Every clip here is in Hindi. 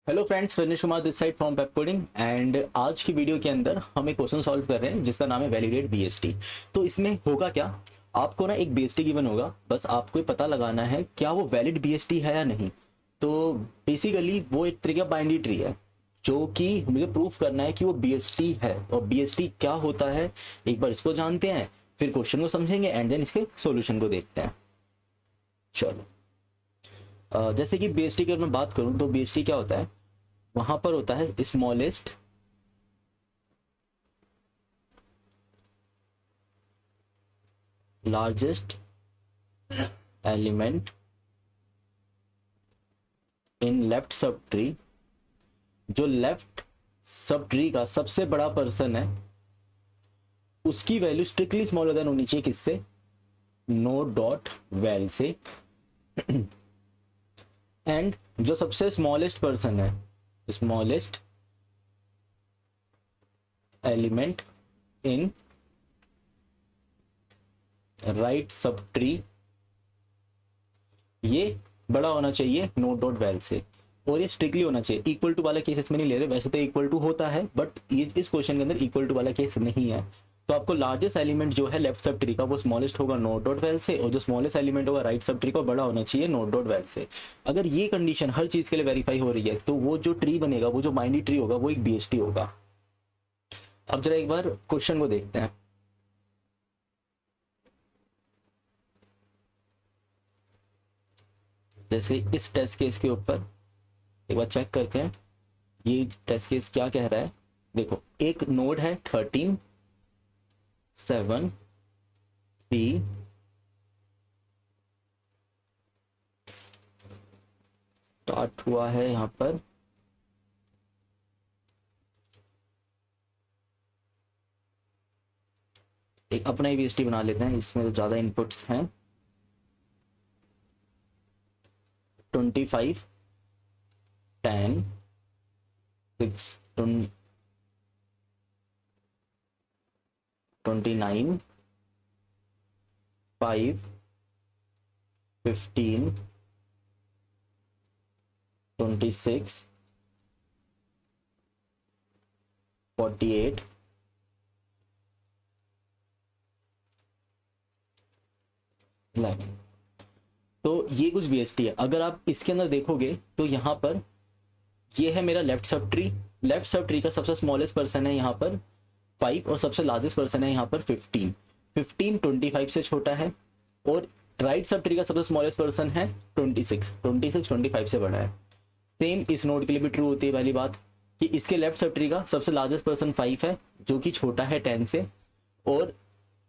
Hello friends, Rajneesh Kumar this side from Pepcoding and आज की वीडियो के अंदर हम एक क्वेश्चन सॉल्व कर रहे हैं जिसका नाम है वैलिडेट बीएसटी। तो इसमें होगा क्या, आपको ना एक बीएसटी गिवन होगा, बस आपको ये पता लगाना है क्या वो वैलिड बीएसटी है या नहीं। तो बेसिकली वो एक तरीका बाइनरी ट्री है जो कि मुझे प्रूफ करना है कि वो बीएसटी है। और बीएसटी क्या होता है एक बार इसको जानते हैं, फिर क्वेश्चन को समझेंगे एंड देन इसके सॉल्यूशन को देखते हैं। चलो जैसे कि बीएसटी की अगर मैं बात करूं तो बीएसटी क्या होता है, वहां पर होता है smallest largest element in left sub tree. जो लेफ्ट सब ट्री का सबसे बड़ा पर्सन है उसकी वैल्यू स्ट्रिक्टली स्मॉलर देन होनी चाहिए किससे, नो डॉट वेल से। एंड जो सबसे स्मॉलेस्ट पर्सन है, smallest element in right sub tree, ये बड़ा होना चाहिए नो डॉट वेल से। और ये स्ट्रिक्टली होना चाहिए, इक्वल टू वाला केस इसमें नहीं ले रहे, वैसे तो इक्वल टू होता है बट ये इस क्वेश्चन के अंदर इक्वल टू वाला केस नहीं है। तो आपको लार्जेस्ट एलिमेंट जो है लेफ्ट सब ट्री का वो स्मॉलेस्ट होगा नोट डॉट वेल से, और जो स्मॉलेस्ट एलिमेंट होगा राइट सब ट्री का बड़ा होना चाहिए नोट डॉट वेल से। अगर ये कंडीशन हर चीज के लिए वेरीफाई हो रही है तो वो जो ट्री बनेगा, वो जो बाइनरी ट्री होगा, वो एक बीएसटी होगा। अब जरा एक बार क्वेश्चन को देखते हैं। जैसे इस टेस्ट केस के ऊपर एक बार चेक करते हैं ये टेस्ट केस क्या कह रहा है। देखो एक नोड है 13 7 3 स्टार्ट हुआ है यहां पर, एक अपना ही बीएसटी बना लेते हैं, इसमें तो ज्यादा इनपुट्स हैं। 25 10 6 29 5 15 26 48 11। तो ये कुछ बीएसटी है। अगर आप इसके अंदर देखोगे तो यहाँ पर ये है मेरा left sub tree. Left sub tree का सबसे स्मॉलेस्ट पर्सन है यहाँ पर 5 और सबसे लार्जेस्ट पर्सन है यहाँ पर 15। 15 25 से छोटा है। और राइट सब ट्री का सबसे स्मॉलेस्ट पर्सन है 26। 26 25 से बड़ा है। सेम इस नोड के लिए भी ट्रू होती है वाली बात कि इसके लेफ्ट सब ट्री का सबसे लार्जेस्ट पर्सन 5 है जो कि छोटा है 10 से। और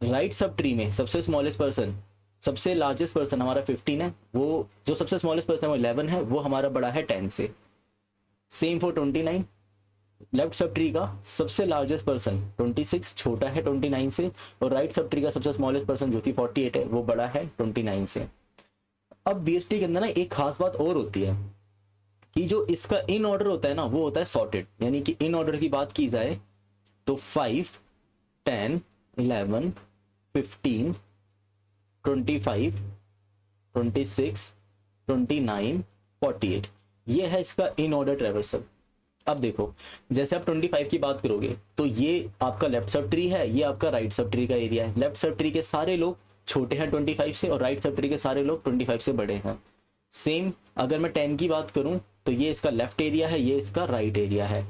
राइट सब ट्री में सबसे स्मॉलेस्ट पर्सन, सबसे लार्जेस्ट पर्सन हमारा 15 है, वो जो सबसे स्मॉलेस्ट पर्सन वो 11 है, वो हमारा बड़ा है 10 से। Same for 29, left sub tree का सबसे लार्जेस्ट पर्सन 26 छोटा है 29 से, और राइट सब ट्री का सबसे स्मॉलेस्ट पर्सन जो कि 48 है वो बड़ा है 29 से। अब बीएसटी के अंदर ना एक खास बात और होती है कि जो इसका इन ऑर्डर होता है ना वो होता है सॉर्टेड। यानी कि इन ऑर्डर की बात की जाए तो 5 10 11 15 25 26 29 48, ये है इसका इन ऑर्डर ट्रेवर्सल। अब देखो जैसे आप 25 की बात करोगे तो ये आपका लेफ्ट सब ट्री है, ये आपका राइट सब ट्री का एरिया है। लेफ्ट सब ट्री के सारे लोग छोटे हैं 25 से, और राइट सब ट्री के सारे लोग 25 से बड़े हैं। सेम अगर मैं 10 की बात करूं तो ये इसका लेफ्ट एरिया है, ये इसका राइट एरिया है।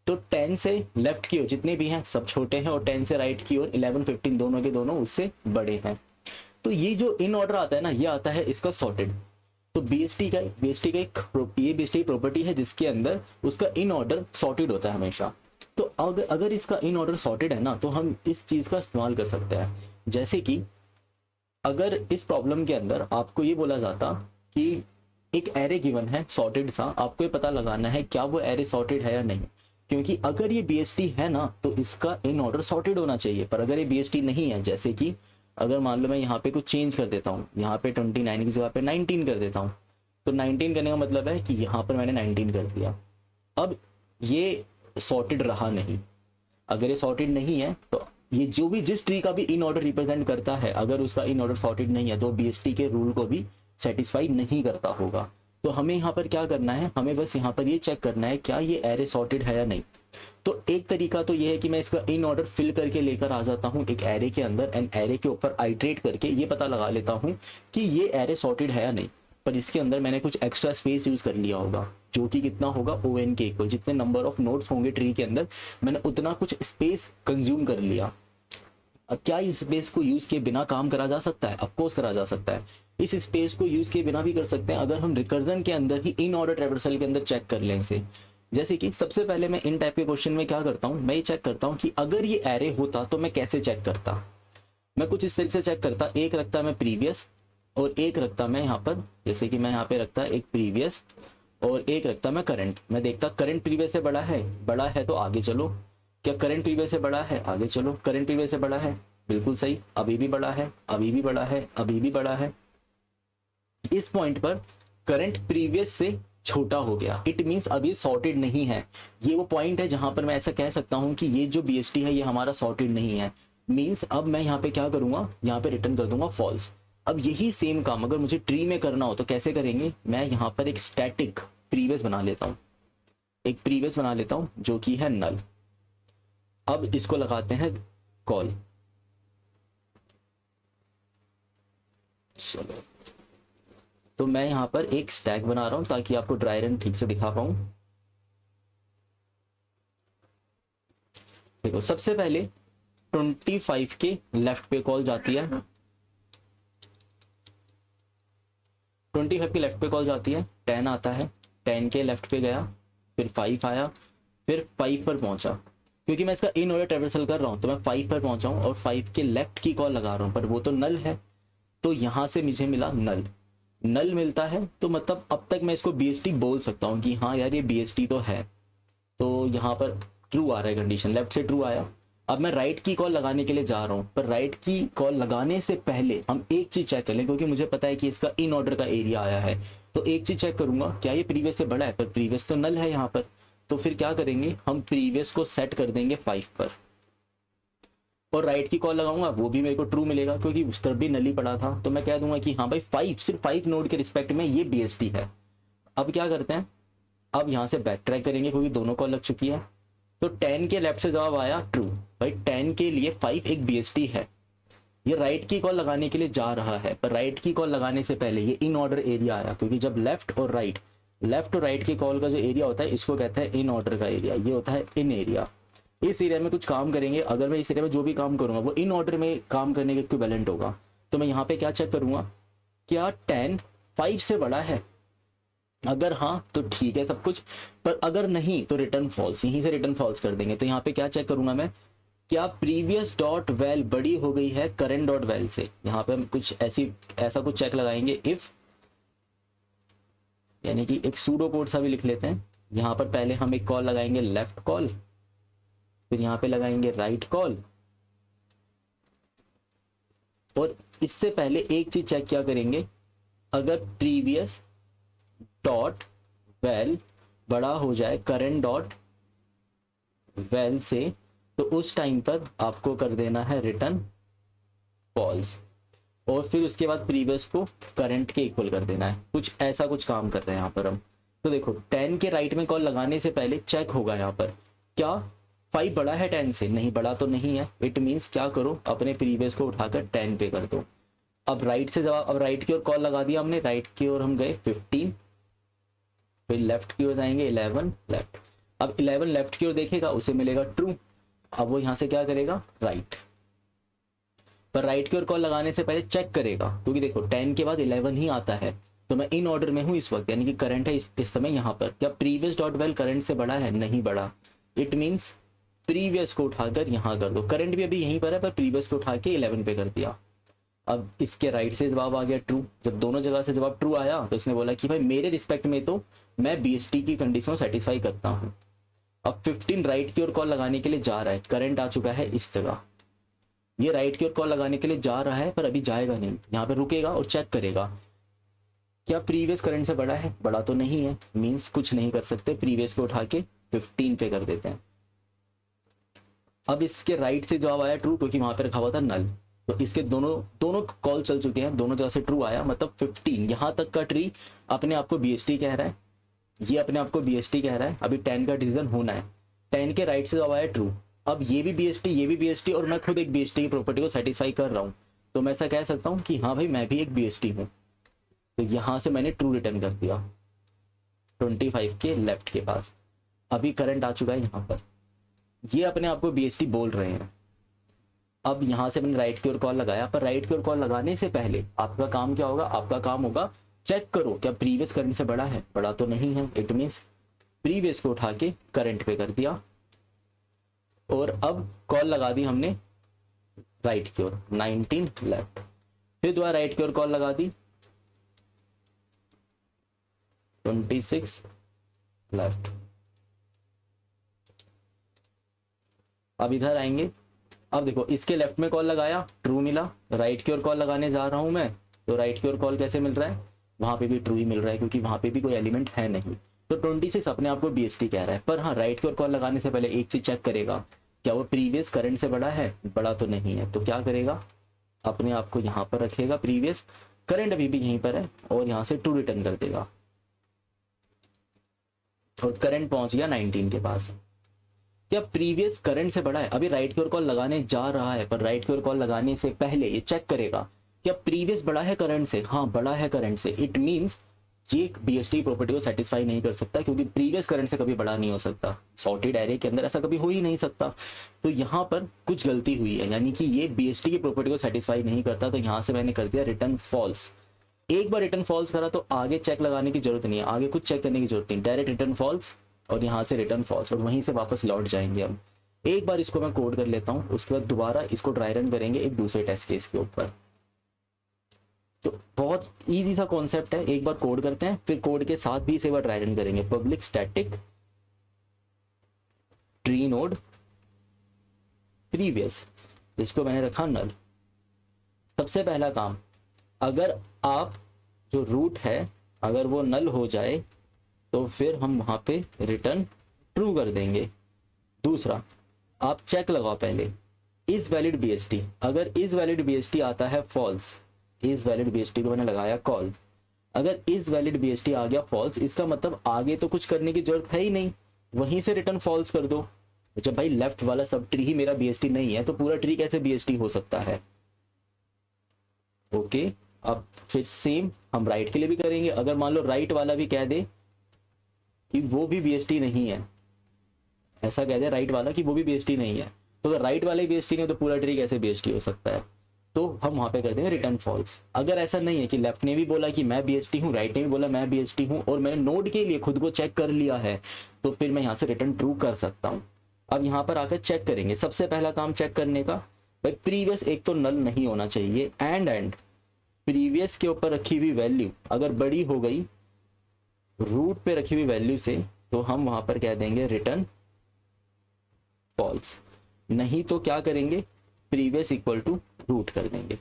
तो 10 से लेफ्ट की ओर जितने भी हैं सब छोटे हैं, और 10 से राइट की ओर 11 15 दोनों के दोनों उससे बड़े हैं। तो ये जो इन ऑर्डर आता है ना, ये आता है इसका सॉर्टेड। तो बीएसटी का एक ये बीएसटी प्रॉपर्टी है जिसके अंदर उसका इन ऑर्डर सॉर्टेड होता है हमेशा। तो अगर इसका इन ऑर्डर सॉर्टेड है ना तो हम इस चीज का इस्तेमाल कर सकते हैं। जैसे कि अगर इस प्रॉब्लम के अंदर आपको ये बोला जाता कि एक एरे गिवन है सॉर्टेड सा, आपको ये पता लगाना है क्या वो एरे सॉर्टेड है या नहीं। क्योंकि अगर ये बीएसटी है ना तो इसका इन ऑर्डर सॉर्टेड होना चाहिए, पर अगर ये बीएसटी नहीं है, जैसे कि अगर मान लो मैं यहाँ पे कुछ चेंज कर देता हूँ, यहाँ पे 29 की जगह पे 19 कर देता हूँ, तो 19 करने का मतलब है कि यहाँ पर मैंने 19 कर दिया। अब ये सॉर्टेड रहा नहीं। अगर ये सॉर्टेड नहीं है तो ये जो भी जिस ट्री का भी इन ऑर्डर रिप्रेजेंट करता है, अगर उसका इन ऑर्डर सॉर्टेड नहीं है तो बीएसटी के रूल को भी सेटिस्फाई नहीं करता होगा। तो हमें यहाँ पर क्या करना है, हमें बस यहाँ पर ये चेक करना है क्या ये एरे सॉर्टेड है या नहीं। तो एक तरीका तो ये है कि मैं इसका इन ऑर्डर फिल करके लेकर आ जाता हूँ एक एरे के अंदर, एंड एरे के ऊपर आइट्रेट करके ये पता लगा लेता हूँ कि ये एरे सॉर्टेड है या नहीं। पर इसके अंदर मैंने कुछ एक्स्ट्रा स्पेस यूज कर लिया होगा, जो कि कितना होगा, ओ एन के इक्वल, जितने नंबर ऑफ नोड्स होंगे ट्री के अंदर मैंने उतना कुछ स्पेस कंज्यूम कर लिया। अब क्या इस स्पेस को यूज किए बिना काम करा जा सकता है? ऑफकोर्स करा जा सकता है। इस स्पेस को यूज किए बिना भी कर सकते हैं अगर हम रिकर्जन के अंदर ही इन ऑर्डर ट्रैवर्सल के अंदर चेक कर लें इसे। जैसे कि सबसे पहले मैं इन टाइप के क्वेश्चन में क्या करता हूँ, मैं ये चेक करता हूँ कि अगर ये एरे होता तो मैं कैसे चेक करता। मैं कुछ इस तरीके से चेक करता, एक रखता मैं प्रीवियस और एक रखता मैं यहाँ पर, जैसे कि मैं यहाँ पे रखता एक प्रीवियस और एक रखता मैं करंट। मैं देखता करंट प्रीवियस से बड़ा है तो आगे चलो। क्या करंट प्रीवियस से बड़ा है? आगे चलो। करंट प्रीवियस से बड़ा है, बिल्कुल सही, अभी भी बड़ा है, अभी भी बड़ा है, अभी भी बड़ा है। इस पॉइंट पर करंट प्रीवियस से छोटा हो गया, इट मींस अभी सॉर्टेड नहीं है। ये वो पॉइंट है जहां पर मैं ऐसा कह सकता हूं कि ये जो बीएसटी है ये हमारा सॉर्टेड नहीं है। मींस अब मैं यहाँ पे क्या करूंगा, यहाँ पे रिटर्न कर दूंगा फॉल्स। अब यही सेम काम अगर मुझे ट्री में करना हो तो कैसे करेंगे, मैं यहाँ पर एक स्टैटिक प्रीवियस बना लेता हूँ, एक प्रीवियस बना लेता हूँ जो कि है नल। अब इसको लगाते हैं कॉल। चलो, तो मैं यहाँ पर एक स्टैक बना रहा हूं ताकि आपको ड्राई रन ठीक से दिखा पाऊं। देखो सबसे पहले 25 के लेफ्ट पे कॉल जाती है, 25 के लेफ्ट पे कॉल जाती है, 10 आता है, 10 के लेफ्ट पे गया, फिर 5 आया, फिर 5 पर पहुंचा। क्योंकि मैं इसका इन ऑर्डर ट्रेवर्सल कर रहा हूं तो मैं 5 पर पहुंचा हूं और 5 के लेफ्ट की कॉल लगा रहा हूं, पर वो तो नल है। तो यहां से मुझे मिला नल, नल मिलता है तो मतलब अब तक मैं इसको बीएसटी बोल सकता हूँ कि हाँ यार ये बीएसटी तो है। तो यहाँ पर ट्रू आ रहा है, कंडीशन लेफ्ट से ट्रू आया। अब मैं राइट की कॉल लगाने के लिए जा रहा हूँ, पर राइट की कॉल लगाने से पहले हम एक चीज चेक कर लें, क्योंकि मुझे पता है कि इसका इन ऑर्डर का एरिया आया है। तो एक चीज चेक करूंगा, क्या ये प्रीवियस से बड़ा है? पर प्रीवियस तो नल है यहाँ पर। तो फिर क्या करेंगे, हम प्रीवियस को सेट कर देंगे 5 पर, और राइट की कॉल लगाऊंगा, वो भी मेरे को ट्रू मिलेगा क्योंकि उस तरफ भी नली पड़ा था। तो मैं कह दूंगा कि हाँ भाई 5, सिर्फ 5 नोड के रिस्पेक्ट में ये बीएसटी है। अब क्या करते हैं, अब यहाँ से बैक ट्रैक करेंगे क्योंकि दोनों कॉल लग चुकी है। तो 10 के लेफ्ट से जवाब आया ट्रू। भाई 10 के लिए 5 एक बीएसटी है। ये राइट की कॉल लगाने के लिए जा रहा है, पर राइट की कॉल लगाने से पहले ये इन ऑर्डर एरिया आया, क्योंकि जब लेफ्ट और राइट की कॉल का जो एरिया होता है इसको कहते हैं इन ऑर्डर का एरिया, ये होता है इन एरिया। इस एरिया में कुछ काम करेंगे, अगर मैं इस एरिया में जो भी काम करूंगा वो इन ऑर्डर में काम करने के इक्विवेलेंट होगा। तो मैं यहाँ पे क्या चेक करूंगा, क्या 10 5 से बड़ा है? अगर हाँ तो ठीक है सब कुछ, पर अगर नहीं तो रिटर्न फॉल्स, यहीं से रिटर्न फॉल्स कर देंगे। तो यहाँ पे क्या चेक करूंगा मैं, क्या प्रीवियस डॉट वेल बड़ी हो गई है करंट डॉट वेल से? यहाँ पे हम कुछ ऐसा कुछ चेक लगाएंगे, इफ, यानी कि एक सूडो कोड सा भी लिख लेते हैं। यहाँ पर पहले हम एक कॉल लगाएंगे लेफ्ट कॉल, फिर यहाँ पे लगाएंगे राइट कॉल, और इससे पहले एक चीज चेक क्या करेंगे, अगर प्रीवियस डॉट वेल बड़ा हो जाए करंट डॉट वेल से, तो उस टाइम पर आपको कर देना है रिटर्न फॉल्स, और फिर उसके बाद प्रीवियस को करंट के इक्वल कर देना है। कुछ ऐसा कुछ काम कर रहे हैं यहाँ पर हम। तो देखो 10 के राइट में कॉल लगाने से पहले चेक होगा यहाँ पर, क्या 5 बड़ा है 10 से? नहीं, बड़ा तो नहीं है। इट मीन्स क्या करो, अपने प्रीवियस को उठाकर 10 पे कर दो। अब राइट से जवाब, अब राइट की ओर कॉल लगा दिया हमने, राइट की ओर हम गए 15, फिर लेफ्ट की ओर जाएंगे 11 लेफ्ट। अब 11 लेफ्ट की ओर देखेगा, उसे मिलेगा ट्रू। अब वो यहाँ से क्या करेगा, राइट, पर राइट की ओर कॉल लगाने से पहले चेक करेगा, क्योंकि देखो 10 के बाद 11 ही आता है। तो मैं इन ऑर्डर में हूँ इस वक्त, यानी कि करंट है इस समय यहाँ पर। क्या प्रीवियस डॉट वेल करंट से बड़ा है? नहीं बड़ा। इट मीन्स प्रीवियस को उठाकर यहाँ कर दो, करंट भी अभी यहीं पर है पर प्रीवियस को उठा के 11 पे कर दिया। अब इसके राइट से जवाब आ गया ट्रू। जब दोनों जगह से जवाब ट्रू आया तो इसने बोला कि भाई मेरे रिस्पेक्ट में तो मैं बीएसटी की कंडीशन सेटिस्फाई करता हूँ। अब 15 राइट की ओर कॉल लगाने के लिए जा रहा है, करंट आ चुका है इस जगह, ये राइट की ओर कॉल लगाने के लिए जा रहा है पर अभी जाएगा नहीं, यहाँ पे रुकेगा और चेक करेगा क्या प्रीवियस करंट से बड़ा है? बड़ा तो नहीं है, मींस कुछ नहीं कर सकते, प्रीवियस को उठा के 15 पे कर देते हैं। अब इसके राइट से जवाब आया ट्रू, क्योंकि वहां पे रखा हुआ था नल। तो इसके दोनों दोनों कॉल चल चुके हैं, दोनों जगह से ट्रू आया, मतलब 15 यहाँ तक का ट्री अपने आप को BST कह रहा है, ये अपने आप को BST कह रहा है। अभी 10 का डिसीजन होना है, 10 के राइट से जब आया ट्रू, अब ये भी BST ये भी BST और मैं खुद एक BST की प्रॉपर्टी को सेटिस्फाई कर रहा हूँ, तो मैं ऐसा कह सकता हूँ कि हाँ भाई मैं भी एक BST हूँ। तो यहाँ से मैंने ट्रू रिटर्न कर दिया 25 के लेफ्ट के पास। अभी करंट आ चुका है यहाँ पर, ये अपने आप को BST बोल रहे हैं। अब यहाँ से मैंने राइट की ओर कॉल लगाया, पर राइट की ओर कॉल लगाने से पहले आपका काम क्या होगा, आपका काम होगा चेक करो क्या प्रीवियस करंट से बड़ा है, बड़ा तो नहीं है, इट मीन्स प्रीवियस को उठा के करंट पे कर दिया। और अब कॉल लगा दी हमने राइट की ओर 19 लेफ्ट, फिर दोबारा राइट की ओर कॉल लगा दी 26 लेफ्ट। अब इधर आएंगे, अब देखो इसके लेफ्ट में कॉल लगाया ट्रू मिला, राइट की ओर कॉल लगाने जा रहा हूं मैं, तो राइट की ओर कॉल कैसे मिल रहा है, वहां पे भी ट्रू ही मिल रहा है क्योंकि वहां पे भी कोई एलिमेंट है नहीं। तो 26 अपने आप को BST कह रहा है। पर हाँ, राइट की ओर कॉल लगाने से पहले एक चीज चेक करेगा, क्या वो प्रीवियस करंट से बड़ा है, बड़ा तो नहीं है। तो क्या करेगा, अपने आप को यहाँ पर रखेगा, प्रीवियस करंट अभी भी यहीं पर है और यहाँ से ट्रू रिटर्न कर देगा और करंट पहुंच गया 19 के पास। क्या प्रीवियस करंट से बड़ा है, अभी राइट की ओर कॉल लगाने जा रहा है, पर राइट की ओर कॉल लगाने से पहले ये चेक करेगा क्या प्रीवियस बड़ा है करंट से, हाँ बड़ा है करंट से, इट मींस ये BST प्रॉपर्टी को सेटिस्फाई नहीं कर सकता क्योंकि प्रीवियस करंट से कभी बड़ा नहीं हो सकता, सॉर्टेड एरे के अंदर ऐसा कभी हो ही नहीं सकता। तो यहाँ पर कुछ गलती हुई है, यानी कि ये BST की प्रॉपर्टी को सेटिस्फाई नहीं करता, तो यहाँ से मैंने कर दिया रिटर्न फॉल्स। एक बार रिटर्न फॉल्स करा तो आगे चेक लगाने की जरूरत नहीं है, आगे कुछ चेक करने की जरूरत नहीं, डायरेक्ट रिटर्न फॉल्स और यहाँ से रिटर्न फॉल्स और वहीं से वापस लौट जाएंगे हम। एक बार इसको मैं कोड कर लेता हूँ, उसके बाद दोबारा इसको ड्राई रन करेंगे एक दूसरे टेस्ट केस के ऊपर। तो बहुत इजी सा कॉन्सेप्ट है, एक बार कोड करते हैं फिर कोड के साथ भी इसे एक बार ड्राई रन करेंगे। Public static tree node previous, जिसको मैंने रखा नल। सबसे पहला काम, अगर आप जो रूट है अगर वो नल हो जाए तो फिर हम वहां पे रिटर्न ट्रू कर देंगे। दूसरा, आप चेक लगाओ पहले इज वैलिड BST, अगर इज वैलिड BST आता है फॉल्स, इज वैलिड BST को मैंने लगाया कॉल, अगर इज वैलिड BST आ गया फॉल्स, इसका मतलब आगे तो कुछ करने की जरूरत है ही नहीं, वहीं से रिटर्न फॉल्स कर दो। जब भाई लेफ्ट वाला सब ट्री ही मेरा BST नहीं है तो पूरा ट्री कैसे BST हो सकता है। ओके, अब फिर सेम हम राइट के लिए भी करेंगे। अगर मान लो राइट वाला भी कह दे कि वो भी BST नहीं है, ऐसा कह दे राइट वाला कि वो भी BST नहीं है, तो अगर राइट वाले BST नहीं तो पूरा ट्री कैसे BST हो सकता है। तो हम वहां पे कर देंगे रिटर्न फॉल्स। अगर ऐसा नहीं है कि लेफ्ट ने भी बोला कि मैं BST हूँ, राइट ने भी बोला मैं BST हूँ और मैंने नोड के लिए खुद को चेक कर लिया है, तो फिर मैं यहाँ से रिटर्न ट्रू कर सकता हूँ। अब यहाँ पर आकर चेक करेंगे, सबसे पहला काम चेक करने का, भाई प्रीवियस एक तो नल नहीं होना चाहिए, एंड प्रीवियस के ऊपर रखी हुई वैल्यू अगर बड़ी हो गई रूट पे रखी हुई वैल्यू से, तो हम वहां पर कह देंगे रिटर्न फॉल्स। नहीं तो क्या करेंगे, प्रीवियस इक्वल टू रूट कर देंगे।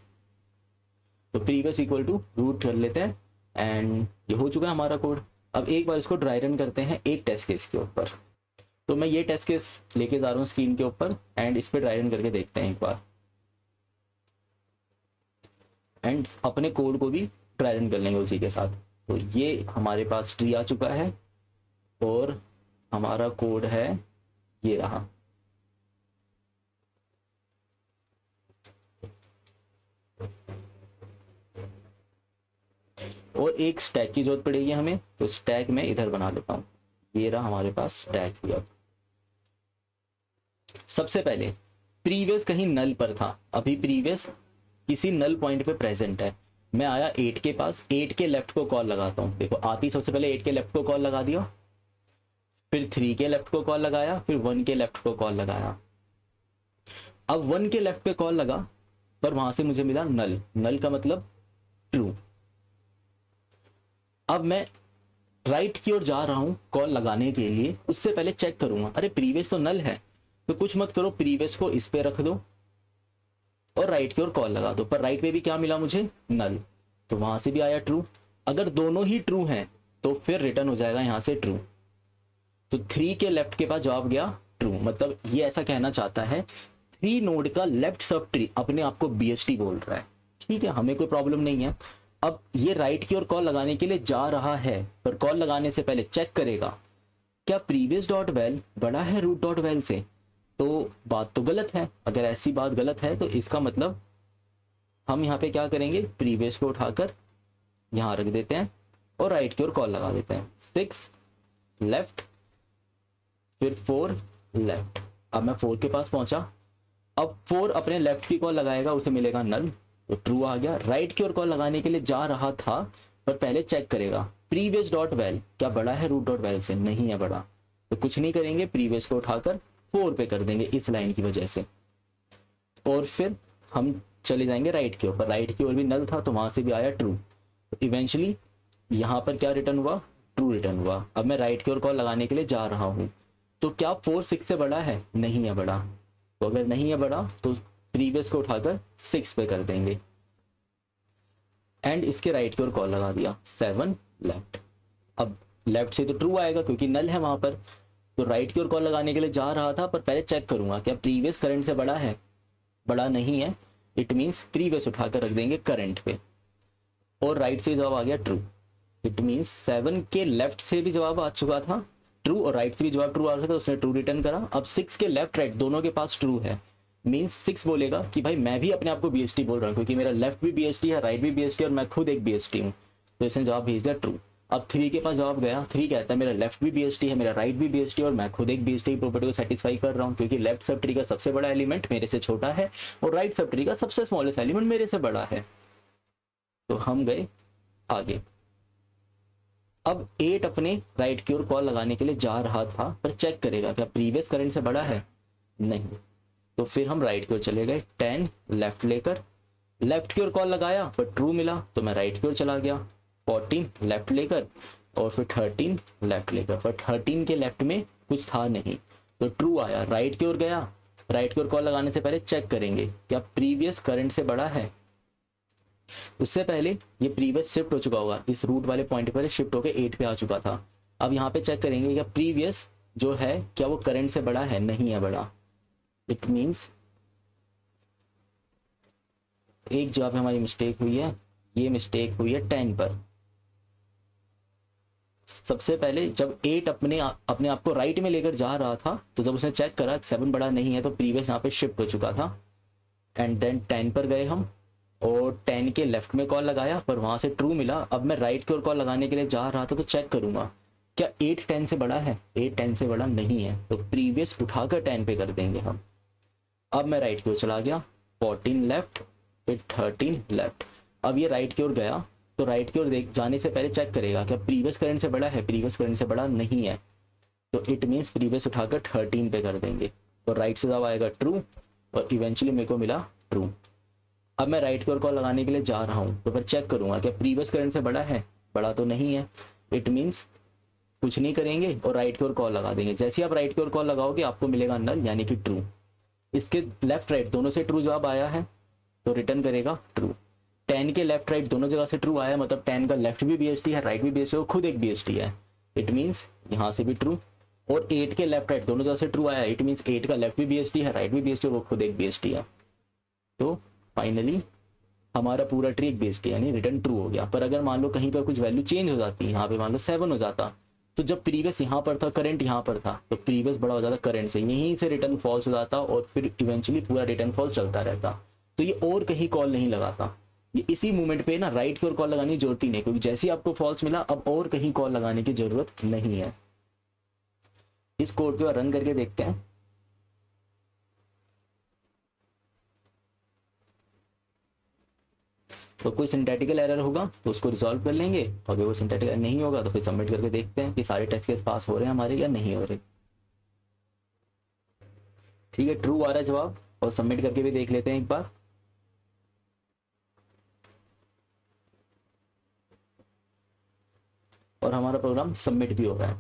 तो प्रीवियस इक्वल टू रूट कर लेते हैं एंड ये हो चुका है हमारा कोड। अब एक बार इसको ड्राई रन करते हैं एक टेस्ट केस के ऊपर। तो मैं ये टेस्ट केस लेके जा रहा हूँ स्क्रीन के ऊपर एंड इस पर ड्राई रन करके देखते हैं एक बार, एंड अपने कोड को भी ड्राई रन कर लेंगे उसी के साथ। तो ये हमारे पास ट्री आ चुका है और हमारा कोड है ये रहा। और एक स्टैक की जरूरत पड़ेगी हमें, तो स्टैक में इधर बना लेता हूं, ये रहा हमारे पास स्टैक भी। अब सबसे पहले प्रीवियस कहीं नल पर था, अभी प्रीवियस किसी नल पॉइंट पे प्रेजेंट है। मैं आया 8 के पास, 8 के लेफ्ट को कॉल लगाता हूं। देखो आती सबसे पहले 8 के लेफ्ट को कॉल लगा दिया, फिर 3 के लेफ्ट को कॉल लगाया, फिर 1 के लेफ्ट को कॉल लगाया। अब 1 के लेफ्ट पे कॉल लगा पर वहां से मुझे मिला नल, नल का मतलब ट्रू। अब मैं राइट की ओर जा रहा हूं कॉल लगाने के लिए, उससे पहले चेक करूंगा अरे प्रीवियस तो नल है, तो कुछ मत करो, प्रीवियस को इस पे रख दो और राइट की ओर कॉल लगा दो। पर राइट पे भी क्या मिला मुझे, नल, तो वहां से भी आया ट्रू। अगर दोनों ही ट्रू हैं तो फिर रिटर्न हो जाएगा यहां से ट्रू। तो 3 के लेफ्ट के पास जवाब गया ट्रू, मतलब ये ऐसा कहना चाहता है 3 नोड का लेफ्ट सब ट्री अपने आप को BST बोल रहा है, ठीक है, हमें कोई प्रॉब्लम नहीं है। अब ये राइट की ओर कॉल लगाने के लिए जा रहा है, पर कॉल लगाने से पहले चेक करेगा क्या प्रीवियस डॉट वेल बड़ा है रूट डॉट वेल से, तो बात तो गलत है। अगर ऐसी बात गलत है तो इसका मतलब हम यहाँ पे क्या करेंगे, प्रीवियस को उठाकर यहाँ रख देते हैं और राइट की ओर कॉल लगा देते हैं। 6 लेफ्ट, फिर 4 लेफ्ट। अब मैं 4 के पास पहुंचा, अब 4 अपने लेफ्ट की कॉल लगाएगा, उसे मिलेगा नल, तो ट्रू आ गया। राइट की ओर कॉल लगाने के लिए जा रहा था, पर पहले चेक करेगा प्रीवियस डॉट वेल क्या बड़ा है रूट डॉट वेल से, नहीं है बड़ा, तो कुछ नहीं करेंगे, प्रीवियस को उठाकर 4 पे कर देंगे इस लाइन की वजह से। और फिर हम चले जाएंगे राइट की ओर, पर राइट की ओर भी नल था तो वहां से भी आया ट्रू। इवेंचुअली यहाँ पर क्या रिटर्न हुआ, ट्रू रिटर्न हुआ। अब मैं राइट की ओर कॉल लगाने के लिए जा रहा हूँ, तो क्या 4 6 से बड़ा है, नहीं है बड़ा, तो अगर नहीं है बड़ा तो प्रीवियस को उठाकर 6 पे कर देंगे एंड इसके राइट की ओर कॉल लगा दिया 7 लेफ्ट। अब लेफ्ट से तो ट्रू आएगा क्योंकि नल है वहां पर, तो राइट की ओर कॉल लगाने के लिए जा रहा था, पर पहले चेक करूंगा क्या प्रीवियस करंट से बड़ा है, बड़ा नहीं है, इट मीन्स प्रीवियस उठाकर रख देंगे करंट पे, और राइट से जवाब आ गया ट्रू। इट मीन्स 7 के लेफ्ट से भी जवाब आ चुका था ट्रू, और राइट से भी जवाब ट्रू आ रहा था, उसने ट्रू रिटर्न करा। अब 6 के लेफ्ट राइट दोनों के पास ट्रू है, मीन्स 6 बोलेगा कि भाई मैं भी अपने आप को BST बोल रहा हूँ, क्योंकि मेरा लेफ्ट भी BST है, राइट भी BST है, और मैं खुद एक BST हूँ, तो इसने जवाब भेज दिया ट्रू। अब 3 के पास जवाब गया, 3 कहता है मेरा लेफ्ट भी BST है, मेरा राइट भी BST है, और मैं खुद एक BST प्रॉपर्टी को सेटिस्फाई कर रहा हूँ, क्योंकि लेफ्ट सब ट्री का सबसे बड़ा एलिमेंट मेरे से छोटा है और राइट सब ट्री का सबसे स्मॉलेस्ट एलिमेंट मेरे से बड़ा है। तो हम गए आगे। अब 8 अपने राइट की ओर कॉल लगाने के लिए जा रहा था, पर चेक करेगा क्या प्रीवियस करंट से बड़ा है, नहीं, तो फिर हम राइट की ओर चले गए। 10 लेफ्ट लेकर, लेफ्ट की ओर कॉल लगाया पर ट्रू मिला, तो मैं राइट की ओर चला गया। 14 लेफ्ट लेकर और फिर 13 लेफ्ट लेकर, पर 13 के लेफ्ट में कुछ था नहीं, तो ट्रू आया। राइट की ओर गया, राइट की ओर कॉल लगाने से पहले चेक करेंगे क्या प्रीवियस करंट से बड़ा है, उससे पहले ये प्रीवियस शिफ्ट हो चुका होगा, इस रूट वाले पॉइंट पर शिफ्ट होकर 8 पे आ चुका था। अब यहाँ पे चेक करेंगे क्या प्रीवियस जो है क्या वो करंट से बड़ा है, नहीं है बड़ा, इट मीन्स एक जगह पे हमारी मिस्टेक हुई है, ये मिस्टेक हुई है 10 पर। सबसे पहले जब 8 अपने आप को राइट में लेकर जा रहा था, तो जब उसने चेक करा 7 बड़ा नहीं है, तो प्रीवियस यहाँ पे शिफ्ट हो चुका था, एंड देन 10 पर गए हम और 10 के लेफ्ट में कॉल लगाया, पर वहां से ट्रू मिला। अब मैं राइट की ओर कॉल लगाने के लिए जा रहा था, तो चेक करूंगा क्या 8 10 से बड़ा है, 8 10 से बड़ा नहीं है, तो प्रीवियस उठाकर 10 पे कर देंगे हम। अब मैं राइट की ओर चला गया, 14 लेफ्ट फिर 13 लेफ्ट। अब ये राइट की ओर गया, तो राइट की ओर देख जाने से पहले चेक करेगा क्या प्रीवियस करंट से बड़ा है, प्रीवियस करंट से बड़ा नहीं है, तो इट मीन्स प्रीवियस उठाकर 13 पे कर देंगे, तो राइट से जवाब आएगा ट्रू, और इवेंचुअली मेरे को मिला ट्रू। अब मैं राइट की ओर कॉल लगाने के लिए जा रहा हूँ, तो फिर चेक करूंगा क्या प्रीवियस करंट से बड़ा है, बड़ा तो नहीं है, इट मीन्स कुछ नहीं करेंगे और राइट की ओर कॉल लगा देंगे। जैसे ही आप राइट की ओर कॉल लगाओगे आपको मिलेगा नल, यानी कि ट्रू। इसके लेफ्ट राइट दोनों से ट्रू जवाब आया है, तो रिटर्न करेगा ट्रू। 10 के लेफ्ट राइट दोनों जगह से ट्रू आया, मतलब 10 का लेफ्ट भी BST है, राइट भी BST है, वो खुद एक BST है, इट मीन्स यहाँ से भी ट्रू। और 8 के लेफ्ट राइट दोनों जगह से ट्रू आया, इट मीन्स 8 का लेफ्ट भी BST है, राइट भी BST है, वो खुद एक BST है। तो फाइनली हमारा पूरा ट्री एक BST यानी रिटर्न ट्रू हो गया। पर अगर मान लो कहीं पर कुछ वैल्यू चेंज हो जाती है, यहाँ पे मान लो 7 हो जाता, तो जब प्रीवियस यहाँ पर था करंट यहाँ पर था, तो प्रीवियस बड़ा हो जाता करंट से, यहीं से रिटर्न फॉल्स हो जाता और फिर इवेंचुअली पूरा रिटर्न फॉल्स चलता रहता। तो ये और कहीं कॉल नहीं लगाता, ये इसी मूवमेंट पे ना राइट की ओर कॉल लगाने की जरूरत ही नहीं, क्योंकि जैसे ही आपको फॉल्स मिला अब और कहीं कॉल लगाने की जरूरत नहीं है। इस कोड को रन करके देखते हैं। तो कोई सिंटैटिकल एरर होगा तो उसको रिजॉल्व कर लेंगे, अगर वो सिंटैटिकल नहीं होगा तो फिर सबमिट करके देखते हैं कि सारे टेस्ट केस पास हो रहे हैं हमारे या नहीं हो रहे। ठीक है, ट्रू आ रहा है जवाब, और सबमिट करके भी देख लेते हैं एक बार। और हमारा प्रोग्राम सबमिट भी हो रहा है।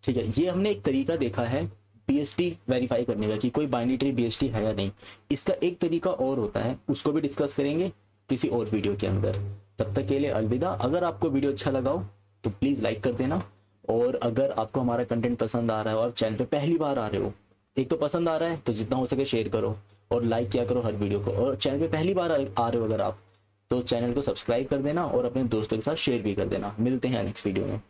ठीक है, ये हमने एक तरीका देखा है BST वेरीफाई करने का कि कोई बाइनरी ट्री BST है या नहीं। इसका एक तरीका और होता है, उसको भी डिस्कस करेंगे किसी और वीडियो के अंदर। तब तक के लिए अलविदा। अगर आपको वीडियो अच्छा लगा हो तो प्लीज़ लाइक कर देना, और अगर आपको हमारा कंटेंट पसंद आ रहा है और चैनल पे पहली बार आ रहे हो, एक तो पसंद आ रहा है तो जितना हो सके शेयर करो, और लाइक किया करो हर वीडियो को। और चैनल पे पहली बार आ रहे हो अगर आप, तो चैनल को सब्सक्राइब कर देना और अपने दोस्तों के साथ शेयर भी कर देना। मिलते हैं नेक्स्ट वीडियो में।